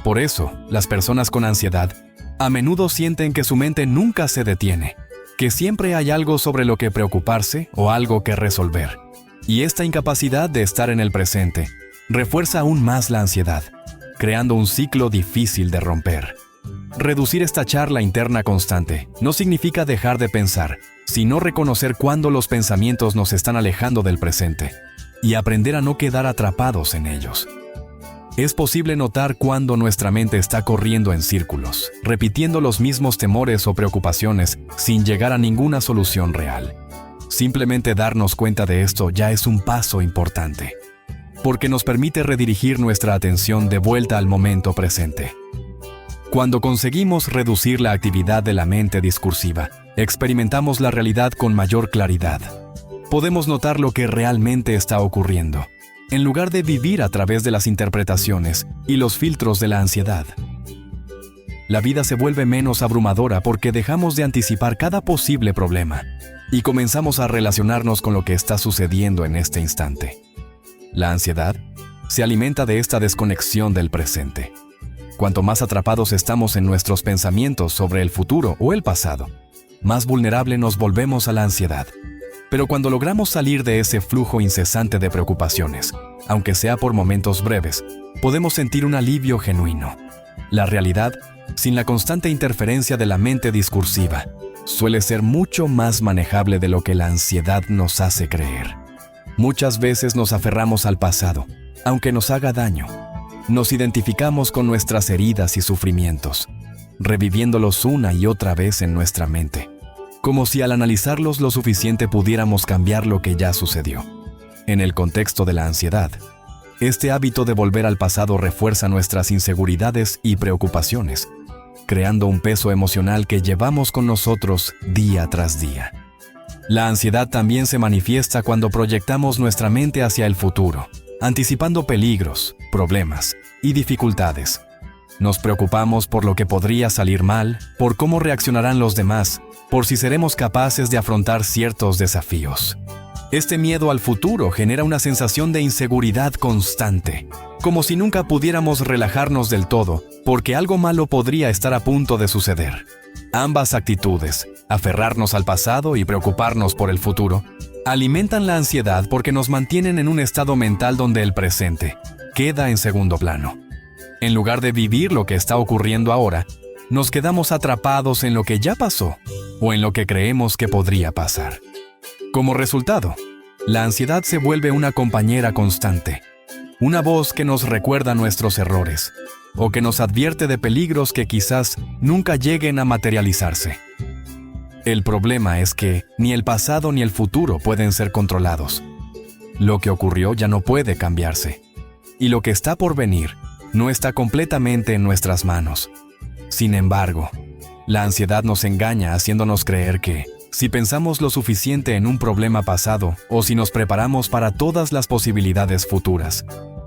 Por eso, las personas con ansiedad a menudo sienten que su mente nunca se detiene, que siempre hay algo sobre lo que preocuparse o algo que resolver. Y esta incapacidad de estar en el presente refuerza aún más la ansiedad, creando un ciclo difícil de romper. Reducir esta charla interna constante no significa dejar de pensar, sino reconocer cuándo los pensamientos nos están alejando del presente y aprender a no quedar atrapados en ellos. Es posible notar cuándo nuestra mente está corriendo en círculos, repitiendo los mismos temores o preocupaciones sin llegar a ninguna solución real. Simplemente darnos cuenta de esto ya es un paso importante, porque nos permite redirigir nuestra atención de vuelta al momento presente. Cuando conseguimos reducir la actividad de la mente discursiva, experimentamos la realidad con mayor claridad. Podemos notar lo que realmente está ocurriendo, en lugar de vivir a través de las interpretaciones y los filtros de la ansiedad. La vida se vuelve menos abrumadora porque dejamos de anticipar cada posible problema y comenzamos a relacionarnos con lo que está sucediendo en este instante. La ansiedad se alimenta de esta desconexión del presente. Cuanto más atrapados estamos en nuestros pensamientos sobre el futuro o el pasado, más vulnerable nos volvemos a la ansiedad. Pero cuando logramos salir de ese flujo incesante de preocupaciones, aunque sea por momentos breves, podemos sentir un alivio genuino. La realidad, sin la constante interferencia de la mente discursiva, suele ser mucho más manejable de lo que la ansiedad nos hace creer. Muchas veces nos aferramos al pasado, aunque nos haga daño. Nos identificamos con nuestras heridas y sufrimientos, reviviéndolos una y otra vez en nuestra mente, como si al analizarlos lo suficiente pudiéramos cambiar lo que ya sucedió. En el contexto de la ansiedad, este hábito de volver al pasado refuerza nuestras inseguridades y preocupaciones, creando un peso emocional que llevamos con nosotros día tras día. La ansiedad también se manifiesta cuando proyectamos nuestra mente hacia el futuro, anticipando peligros, problemas y dificultades. Nos preocupamos por lo que podría salir mal, por cómo reaccionarán los demás, por si seremos capaces de afrontar ciertos desafíos. Este miedo al futuro genera una sensación de inseguridad constante, como si nunca pudiéramos relajarnos del todo, porque algo malo podría estar a punto de suceder. Ambas actitudes, aferrarnos al pasado y preocuparnos por el futuro, alimentan la ansiedad porque nos mantienen en un estado mental donde el presente queda en segundo plano. En lugar de vivir lo que está ocurriendo ahora, nos quedamos atrapados en lo que ya pasó o en lo que creemos que podría pasar. Como resultado, la ansiedad se vuelve una compañera constante, una voz que nos recuerda nuestros errores o que nos advierte de peligros que quizás nunca lleguen a materializarse. El problema es que ni el pasado ni el futuro pueden ser controlados. Lo que ocurrió ya no puede cambiarse, y lo que está por venir no está completamente en nuestras manos. Sin embargo, la ansiedad nos engaña haciéndonos creer que, si pensamos lo suficiente en un problema pasado o si nos preparamos para todas las posibilidades futuras,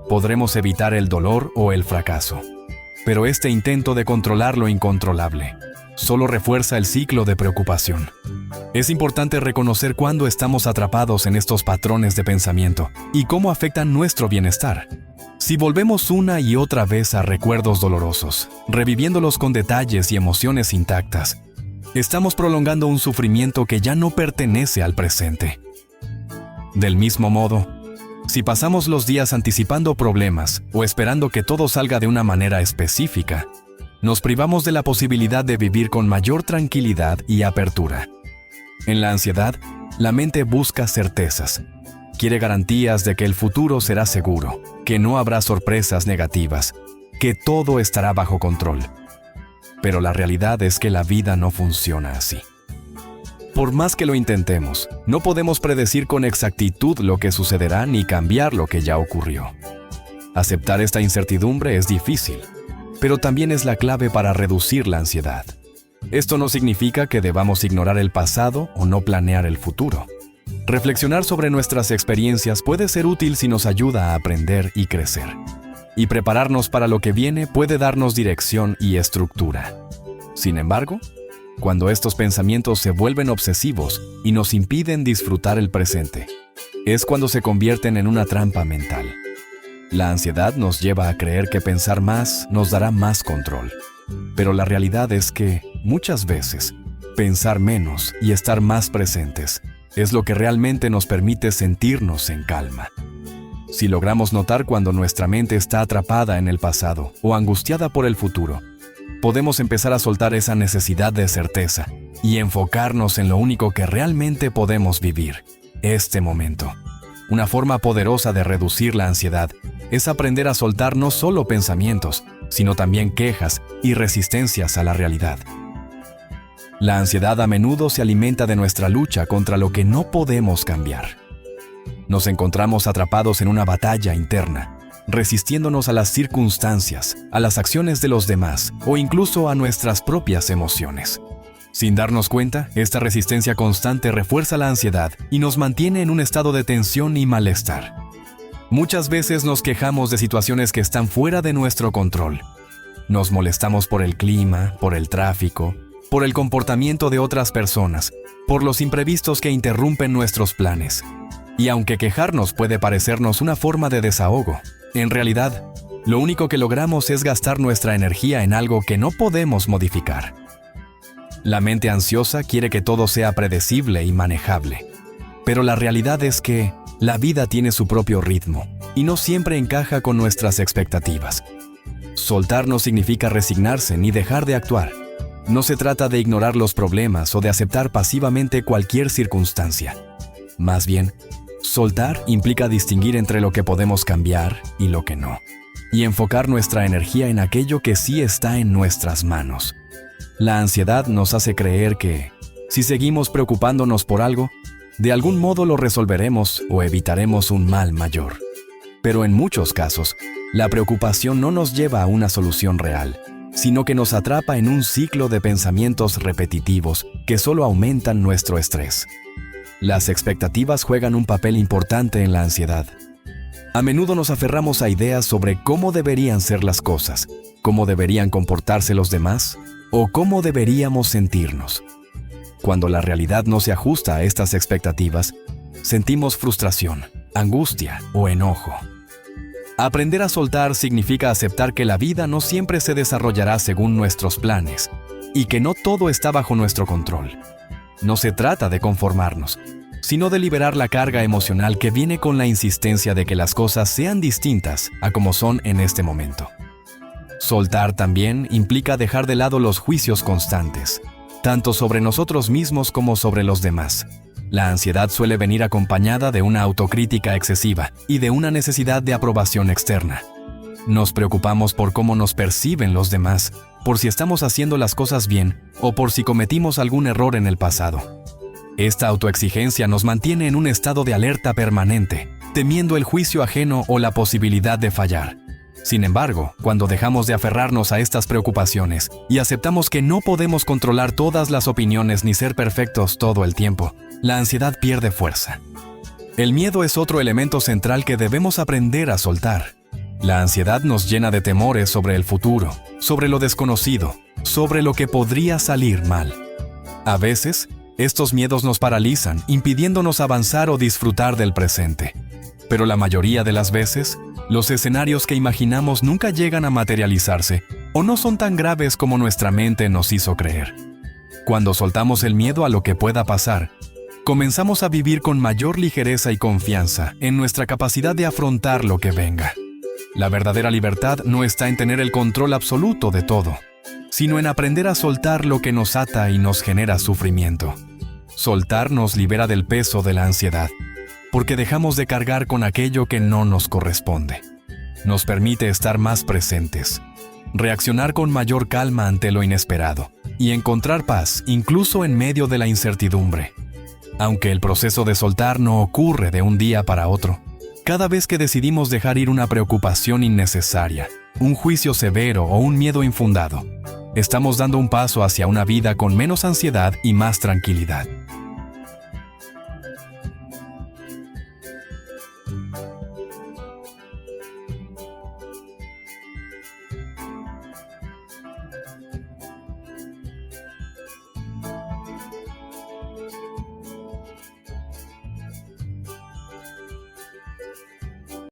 podremos evitar el dolor o el fracaso. Pero este intento de controlar lo incontrolable solo refuerza el ciclo de preocupación. Es importante reconocer cuándo estamos atrapados en estos patrones de pensamiento y cómo afectan nuestro bienestar. Si volvemos una y otra vez a recuerdos dolorosos, reviviéndolos con detalles y emociones intactas, estamos prolongando un sufrimiento que ya no pertenece al presente. Del mismo modo, si pasamos los días anticipando problemas o esperando que todo salga de una manera específica, nos privamos de la posibilidad de vivir con mayor tranquilidad y apertura. En la ansiedad, la mente busca certezas. Quiere garantías de que el futuro será seguro, que no habrá sorpresas negativas, que todo estará bajo control. Pero la realidad es que la vida no funciona así. Por más que lo intentemos, no podemos predecir con exactitud lo que sucederá ni cambiar lo que ya ocurrió. Aceptar esta incertidumbre es difícil, pero también es la clave para reducir la ansiedad. Esto no significa que debamos ignorar el pasado o no planear el futuro. Reflexionar sobre nuestras experiencias puede ser útil si nos ayuda a aprender y crecer. Y prepararnos para lo que viene puede darnos dirección y estructura. Sin embargo, cuando estos pensamientos se vuelven obsesivos y nos impiden disfrutar el presente, es cuando se convierten en una trampa mental. La ansiedad nos lleva a creer que pensar más nos dará más control. Pero la realidad es que, muchas veces, pensar menos y estar más presentes es lo que realmente nos permite sentirnos en calma. Si logramos notar cuando nuestra mente está atrapada en el pasado o angustiada por el futuro, podemos empezar a soltar esa necesidad de certeza y enfocarnos en lo único que realmente podemos vivir, este momento. Una forma poderosa de reducir la ansiedad es aprender a soltar no solo pensamientos, sino también quejas y resistencias a la realidad. La ansiedad a menudo se alimenta de nuestra lucha contra lo que no podemos cambiar. Nos encontramos atrapados en una batalla interna, resistiéndonos a las circunstancias, a las acciones de los demás o incluso a nuestras propias emociones. Sin darnos cuenta, esta resistencia constante refuerza la ansiedad y nos mantiene en un estado de tensión y malestar. Muchas veces nos quejamos de situaciones que están fuera de nuestro control. Nos molestamos por el clima, por el tráfico, por el comportamiento de otras personas, por los imprevistos que interrumpen nuestros planes. Y aunque quejarnos puede parecernos una forma de desahogo, en realidad, lo único que logramos es gastar nuestra energía en algo que no podemos modificar. La mente ansiosa quiere que todo sea predecible y manejable. Pero la realidad es que la vida tiene su propio ritmo y no siempre encaja con nuestras expectativas. Soltar no significa resignarse ni dejar de actuar. No se trata de ignorar los problemas o de aceptar pasivamente cualquier circunstancia. Más bien, soltar implica distinguir entre lo que podemos cambiar y lo que no, y enfocar nuestra energía en aquello que sí está en nuestras manos. La ansiedad nos hace creer que, si seguimos preocupándonos por algo, de algún modo lo resolveremos o evitaremos un mal mayor. Pero en muchos casos, la preocupación no nos lleva a una solución real, sino que nos atrapa en un ciclo de pensamientos repetitivos que solo aumentan nuestro estrés. Las expectativas juegan un papel importante en la ansiedad. A menudo nos aferramos a ideas sobre cómo deberían ser las cosas, cómo deberían comportarse los demás o cómo deberíamos sentirnos. Cuando la realidad no se ajusta a estas expectativas, sentimos frustración, angustia o enojo. Aprender a soltar significa aceptar que la vida no siempre se desarrollará según nuestros planes y que no todo está bajo nuestro control. No se trata de conformarnos, sino de liberar la carga emocional que viene con la insistencia de que las cosas sean distintas a como son en este momento. Soltar también implica dejar de lado los juicios constantes, tanto sobre nosotros mismos como sobre los demás. La ansiedad suele venir acompañada de una autocrítica excesiva y de una necesidad de aprobación externa. Nos preocupamos por cómo nos perciben los demás, por si estamos haciendo las cosas bien o por si cometimos algún error en el pasado. Esta autoexigencia nos mantiene en un estado de alerta permanente, temiendo el juicio ajeno o la posibilidad de fallar. Sin embargo, cuando dejamos de aferrarnos a estas preocupaciones y aceptamos que no podemos controlar todas las opiniones ni ser perfectos todo el tiempo, la ansiedad pierde fuerza. El miedo es otro elemento central que debemos aprender a soltar. La ansiedad nos llena de temores sobre el futuro, sobre lo desconocido, sobre lo que podría salir mal. A veces, estos miedos nos paralizan, impidiéndonos avanzar o disfrutar del presente. Pero la mayoría de las veces, los escenarios que imaginamos nunca llegan a materializarse o no son tan graves como nuestra mente nos hizo creer. Cuando soltamos el miedo a lo que pueda pasar, comenzamos a vivir con mayor ligereza y confianza en nuestra capacidad de afrontar lo que venga. La verdadera libertad no está en tener el control absoluto de todo, sino en aprender a soltar lo que nos ata y nos genera sufrimiento. Soltar nos libera del peso de la ansiedad, porque dejamos de cargar con aquello que no nos corresponde. Nos permite estar más presentes, reaccionar con mayor calma ante lo inesperado y encontrar paz incluso en medio de la incertidumbre. Aunque el proceso de soltar no ocurre de un día para otro, cada vez que decidimos dejar ir una preocupación innecesaria, un juicio severo o un miedo infundado, estamos dando un paso hacia una vida con menos ansiedad y más tranquilidad.